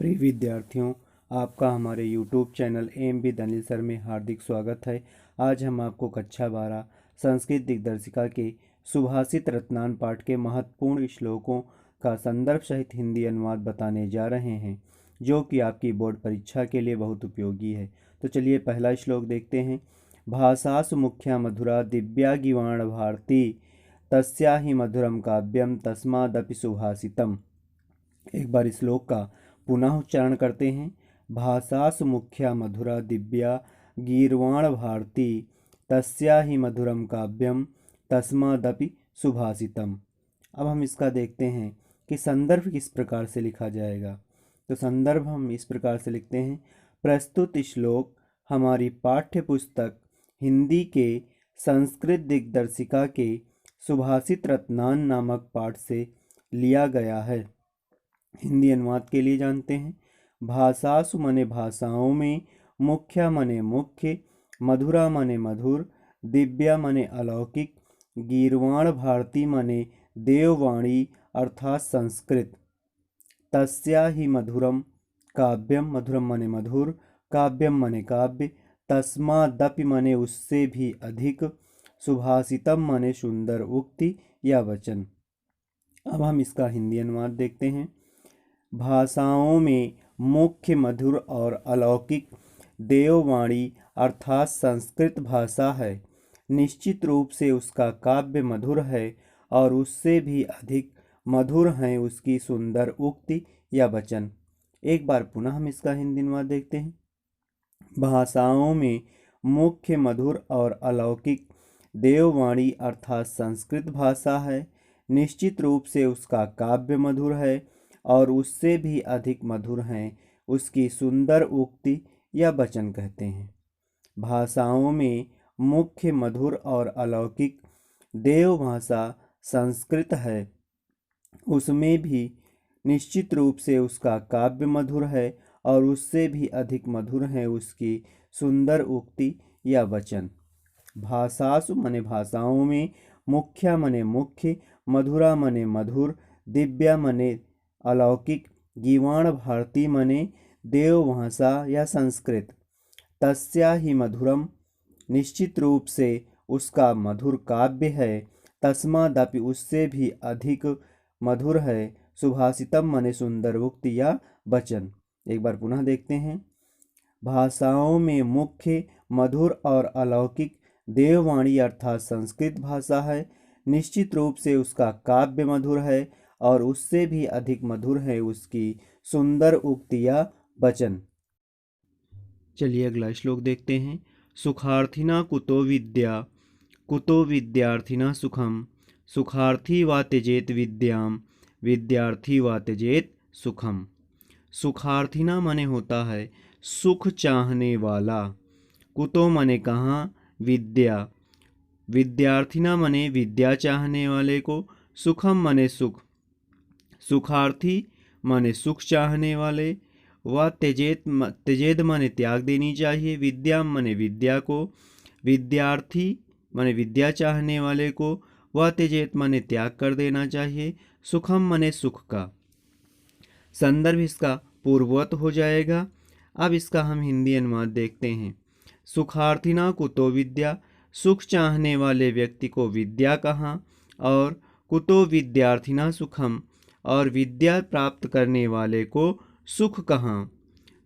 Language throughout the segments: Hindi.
प्रिय विद्यार्थियों, आपका हमारे YouTube चैनल एम बी दनिल सर में हार्दिक स्वागत है। आज हम आपको कक्षा 12 संस्कृत दिग्दर्शिका के सुभाषित रत्नान पाठ के महत्वपूर्ण श्लोकों का संदर्भ सहित हिंदी अनुवाद बताने जा रहे हैं, जो कि आपकी बोर्ड परीक्षा के लिए बहुत उपयोगी है। तो चलिए पहला श्लोक देखते हैं। भाषासु मुख्या मधुरा दिव्या गिवाण भारती तस्या ही मधुरम काव्यम तस्मादपि सुभाषितम। एक बार इस श्लोक का पुनः उच्चारण करते हैं। भाषासु मुख्या मधुरा दिव्या गीर्वाण भारती तस्या ही मधुरम काव्यम तस्मादपि सुभाषितम। अब हम इसका देखते हैं कि संदर्भ किस प्रकार से लिखा जाएगा। तो संदर्भ हम इस प्रकार से लिखते हैं। प्रस्तुत श्लोक हमारी पाठ्य पुस्तक हिंदी के संस्कृत दिग्दर्शिका के सुभाषित रत्नान नामक पाठ से लिया गया है। हिंदी अनुवाद के लिए जानते हैं। भाषासु मने भाषाओं में, मुख्या मने मुख्य, मधुरा मने मधुर, दिव्या मने अलौकिक, गीर्वाण भारती मने देववाणी अर्थात संस्कृत, तस्या ही मधुरम काव्यम, मधुरम मने मधुर, काव्यम मने काव्य, तस्मादपि मने उससे भी अधिक, सुभाषितम मने सुंदर उक्ति या वचन। अब हम इसका हिंदी अनुवाद देखते हैं। भाषाओं में मुख्य, मधुर और अलौकिक देववाणी अर्थात संस्कृत भाषा है। निश्चित रूप से उसका काव्य मधुर है और उससे भी अधिक मधुर हैं उसकी सुंदर उक्ति या वचन। एक बार पुनः हम इसका हिंदी अनुवाद देखते हैं। भाषाओं में मुख्य, मधुर और अलौकिक देववाणी अर्थात संस्कृत भाषा है। निश्चित रूप से उसका काव्य मधुर है और उससे भी अधिक मधुर हैं उसकी सुंदर उक्ति या वचन कहते हैं। भाषाओं में मुख्य, मधुर और अलौकिक देव भाषा संस्कृत है। उसमें भी निश्चित रूप से उसका काव्य मधुर है और उससे भी अधिक मधुर हैं उसकी सुंदर उक्ति या वचन। भाषासु मने भाषाओं में, मुख्या मने मुख्य, मधुरा मने मधुर, दिव्या मने अलौकिक, गीवाण भारती मने देव भाषा या संस्कृत, तस्या ही मधुरम निश्चित रूप से उसका मधुर काव्य है, तस्मादपि उससे भी अधिक मधुर है, सुभाषितम मने सुंदर उक्ति या वचन। एक बार पुनः देखते हैं। भाषाओं में मुख्य, मधुर और अलौकिक देववाणी अर्थात संस्कृत भाषा है। निश्चित रूप से उसका काव्य मधुर है और उससे भी अधिक मधुर है उसकी सुंदर उक्ति या वचन। चलिए अगला श्लोक देखते हैं। सुखार्थिना कुतो विद्या कुतो विद्यार्थिना सुखम, सुखार्थी वा त्यजेत विद्याम, विद्यार्थी वा त्यजेत सुखम। सुखार्थिना मने होता है सुख चाहने वाला, कुतो मने कहाँ, विद्या, विद्यार्थिना मने विद्या चाहने वाले को, सुखम मने सुख, सुखार्थी माने सुख चाहने वाले, व त्यजेत माने त्याग देनी चाहिए, विद्या माने विद्या को, विद्यार्थी माने विद्या चाहने वाले को, व त्यजेत माने त्याग कर देना चाहिए, सुखम माने सुख का। संदर्भ इसका पूर्ववत हो जाएगा। अब इसका हम हिंदी अनुवाद देखते हैं। सुखार्थिना कुतो विद्या, सुख चाहने वाले व्यक्ति को विद्या कहाँ, और कुतो विद्यार्थिना सुखम, और विद्या प्राप्त करने वाले को सुख कहाँ।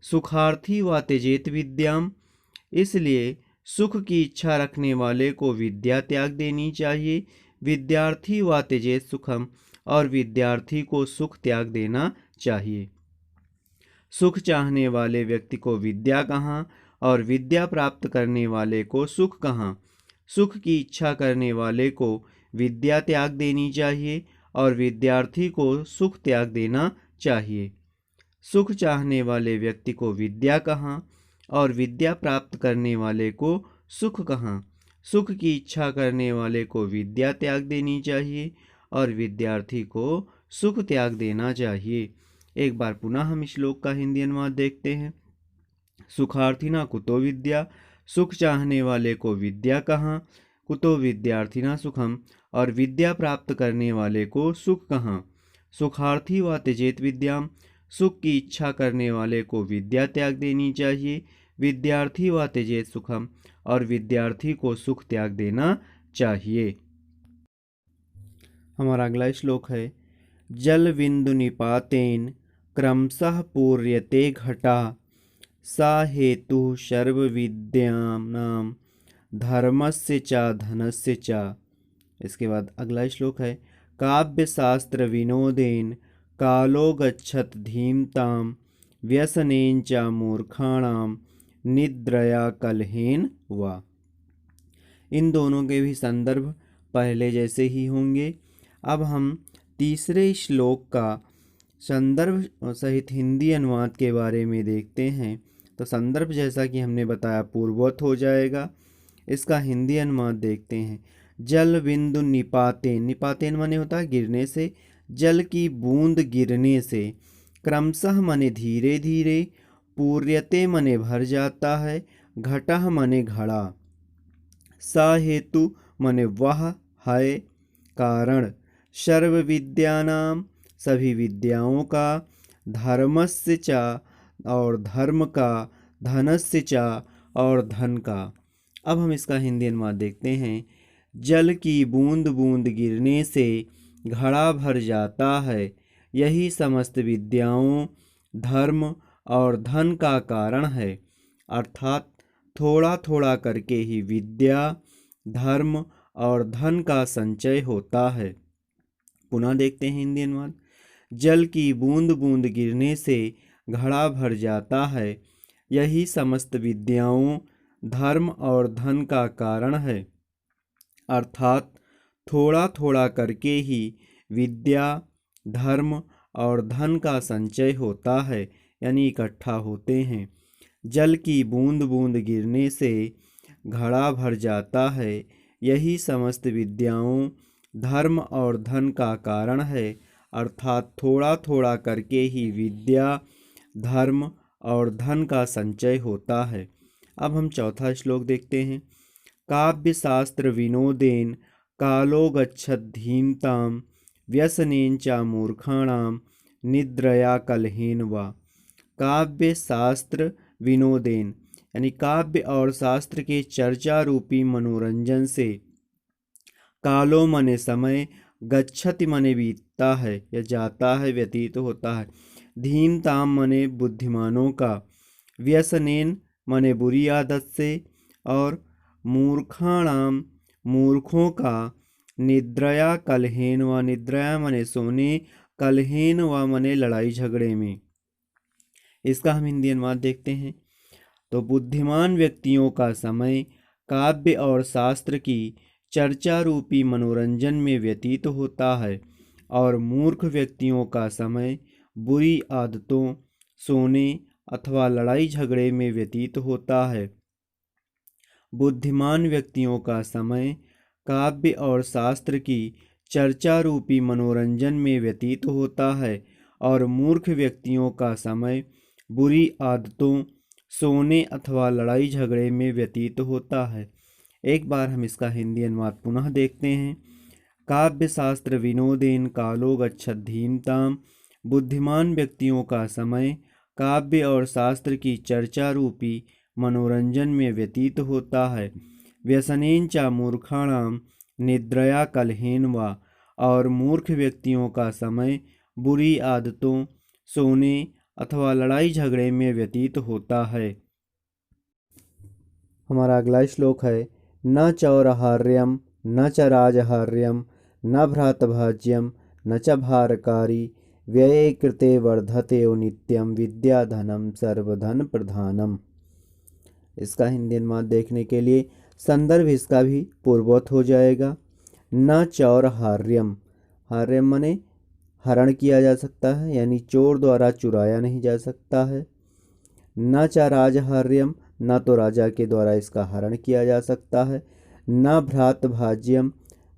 सुखार्थी व त्यजेत विद्याम, इसलिए सुख की इच्छा रखने वाले को विद्या त्याग देनी चाहिए। विद्यार्थी व त्यजेत सुखम, और विद्यार्थी को सुख त्याग देना चाहिए। सुख चाहने वाले व्यक्ति को विद्या कहाँ और विद्या प्राप्त करने वाले को सुख कहाँ। सुख की इच्छा करने वाले को विद्या त्याग देनी चाहिए और विद्यार्थी को सुख त्याग देना चाहिए। सुख चाहने वाले व्यक्ति को विद्या कहाँ और विद्या प्राप्त करने वाले को सुख कहाँ। सुख की इच्छा करने वाले को विद्या त्याग देनी चाहिए और विद्यार्थी को सुख त्याग देना चाहिए। एक बार पुनः हम श्लोक का हिंदी अनुवाद देखते हैं। सुखार्थिना कुतो विद्या, सुख चाहने वाले को विद्या कहाँ, कुतो विद्यार्थिना सुखम, और विद्या प्राप्त करने वाले को सुख कहाँ। सुखार्थी व त्यजेत विद्याम, सुख की इच्छा करने वाले को विद्या त्याग देनी चाहिए। विद्यार्थी व त्यजेत सुखम, और विद्यार्थी को सुख त्याग देना चाहिए। हमारा अगला श्लोक है, जल बिंदु निपातेन क्रमशः पूर्यते घटा, सा हेतु सर्व विद्यानां धर्मस्य च धनस्य च। इसके बाद अगला श्लोक है, काव्य शास्त्र विनोदेन कालो गच्छत धीमताम, व्यसनेन च मूर्खाणाम निद्रया कलहेन वा। इन दोनों के भी संदर्भ पहले जैसे ही होंगे। अब हम तीसरे श्लोक का संदर्भ सहित हिंदी अनुवाद के बारे में देखते हैं। तो संदर्भ जैसा कि हमने बताया पूर्ववत हो जाएगा। इसका हिंदी अनुवाद देखते हैं। जल बिंदु निपातेन, निपातेन माने होता है गिरने से, जल की बूंद गिरने से, क्रमशः माने धीरे धीरे, पूर्यते माने भर जाता है, घटः माने घड़ा, सा हेतु माने वह है कारण, सर्व विद्यानाम सभी विद्याओं का, धर्मस्य च और धर्म का, धनस्य च और धन का। अब हम इसका हिंदी अनुवाद देखते हैं। जल की बूंद बूंद गिरने से घड़ा भर जाता है, यही समस्त विद्याओं, धर्म और धन का कारण है। अर्थात थोड़ा थोड़ा करके ही विद्या, धर्म और धन का संचय होता है। पुनः देखते हैं हिंदी अनुवाद। जल की बूंद बूंद गिरने से घड़ा भर जाता है, यही समस्त विद्याओं, धर्म और धन का कारण है। अर्थात थोड़ा थोड़ा करके ही विद्या, धर्म और धन का संचय होता है, यानी इकट्ठा होते हैं। जल की बूंद बूंद गिरने से घड़ा भर जाता है, यही समस्त विद्याओं, धर्म और धन का कारण है। अर्थात थोड़ा थोड़ा करके ही विद्या, धर्म और धन का संचय होता है। अब हम चौथा श्लोक देखते हैं। काव्य शास्त्र विनोदेन कालो गच्छत धीमताम, व्यसनेन च मूर्खाणाम निद्रया कलहेन वा। काव्य शास्त्र विनोदेन यानी काव्य और शास्त्र के चर्चा रूपी मनोरंजन से, कालो मने समय, गच्छति मने बीतता है या जाता है, व्यतीत होता है, धीमताम मने बुद्धिमानों का, व्यसनेन मने बुरी आदत से, और मूर्खाणाम मूर्खों का, निद्रया कलहेन व, निद्रया मने सोने, कलहेन व मने लड़ाई झगड़े में। इसका हम हिंदी अनुवाद देखते हैं। तो बुद्धिमान व्यक्तियों का समय काव्य और शास्त्र की चर्चा रूपी मनोरंजन में व्यतीत होता है, और मूर्ख व्यक्तियों का समय बुरी आदतों, सोने अथवा लड़ाई झगड़े में व्यतीत होता है। बुद्धिमान व्यक्तियों का समय काव्य और शास्त्र की चर्चा रूपी मनोरंजन में व्यतीत होता है, और मूर्ख व्यक्तियों का समय बुरी आदतों, सोने अथवा लड़ाई झगड़े में व्यतीत होता है। एक बार हम इसका हिंदी अनुवाद पुनः देखते हैं। काव्य शास्त्र विनोदेन कालो गच्छत धीमताम, बुद्धिमान व्यक्तियों का समय काव्य और शास्त्र की चर्चा रूपी मनोरंजन में व्यतीत होता है। व्यसनेन च मूर्खाणाम निद्रया कलहेन वा, और मूर्ख व्यक्तियों का समय बुरी आदतों, सोने अथवा लड़ाई झगड़े में व्यतीत होता है। हमारा अगला श्लोक है, न चौरहार्यम न च राजहार्यम न भ्रातभाज्यम न च भारकारी, व्यये कृते वर्धते नित्यम विद्याधनम सर्वधन प्रधानम। इसका हिंदी अनुवाद देखने के लिए संदर्भ इसका भी पूर्ववत हो जाएगा। न चौरहार्यम, हार्यम माने हरण किया जा सकता है, यानी चोर द्वारा चुराया नहीं जा सकता है। न च राजहार्यम, न तो राजा के द्वारा इसका हरण किया जा सकता है। न भ्रातभाज्यम,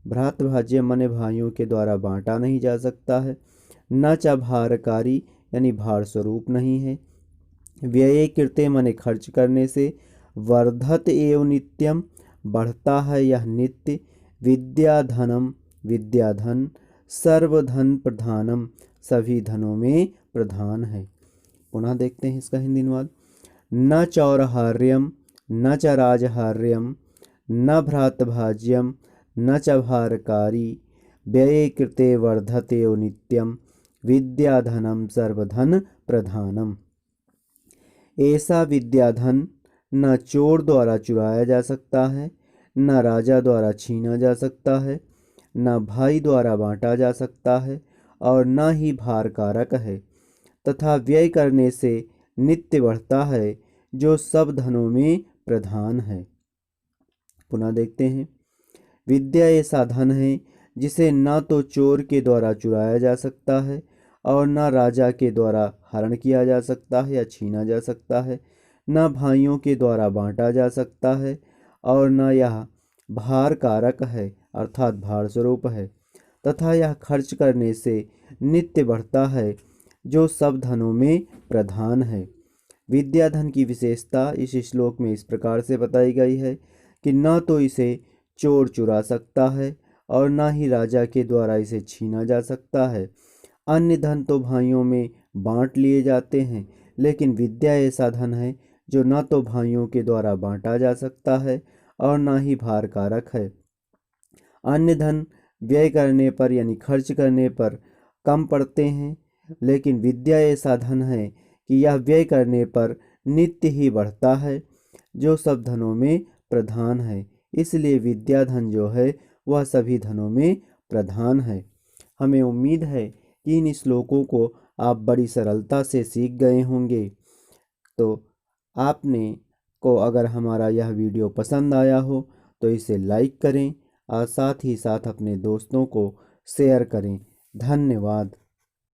भ्रातभाज्यम माने भाइयों के द्वारा बांटा नहीं जा सकता है। न च भारकारी, यानी भार स्वरूप नहीं है। व्यये कृते माने खर्च करने से, वर्धत एवं नित्यम बढ़ता है यह नित्य, विद्याधनम विद्याधन, सर्वधन प्रधानम सभी धनों में प्रधान है। पुनः देखते हैं इसका हिंदी अनुवाद। न चौरहार्यम न च राजहार्यम न भ्रातभाज्यम न च भारकारी व्यये कृते वर्धते नित्यम विद्याधनम सर्वधन प्रधानम। ऐसा विद्याधन न चोर द्वारा चुराया जा सकता है, न राजा द्वारा छीना जा सकता है, न भाई द्वारा बांटा जा सकता है और न ही भारकारक है, तथा व्यय करने से नित्य बढ़ता है, जो सब धनों में प्रधान है। पुनः देखते हैं। विद्या ऐसा धन है जिसे न तो चोर के द्वारा चुराया जा सकता है और न राजा के द्वारा हरण किया जा सकता है या छीना जा सकता है, न भाइयों के द्वारा बांटा जा सकता है और न यह भार कारक है अर्थात भार स्वरूप है, तथा यह खर्च करने से नित्य बढ़ता है, जो सब धनों में प्रधान है। विद्या धन की विशेषता इस श्लोक में इस प्रकार से बताई गई है कि न तो इसे चोर चुरा सकता है और न ही राजा के द्वारा इसे छीना जा सकता है। अन्य धन तो भाइयों में बांट लिए जाते हैं, लेकिन विद्या ऐसा धन है जो न तो भाइयों के द्वारा बांटा जा सकता है और न ही भार कारक है। अन्य धन व्यय करने पर यानी खर्च करने पर कम पड़ते हैं, लेकिन विद्या ऐसा धन है कि यह व्यय करने पर नित्य ही बढ़ता है, जो सब धनों में प्रधान है। इसलिए विद्या धन जो है वह सभी धनों में प्रधान है। हमें उम्मीद है कि इन श्लोकों को आप बड़ी सरलता से सीख गए होंगे। तो आपने को अगर हमारा यह वीडियो पसंद आया हो तो इसे लाइक करें और साथ ही साथ अपने दोस्तों को शेयर करें। धन्यवाद।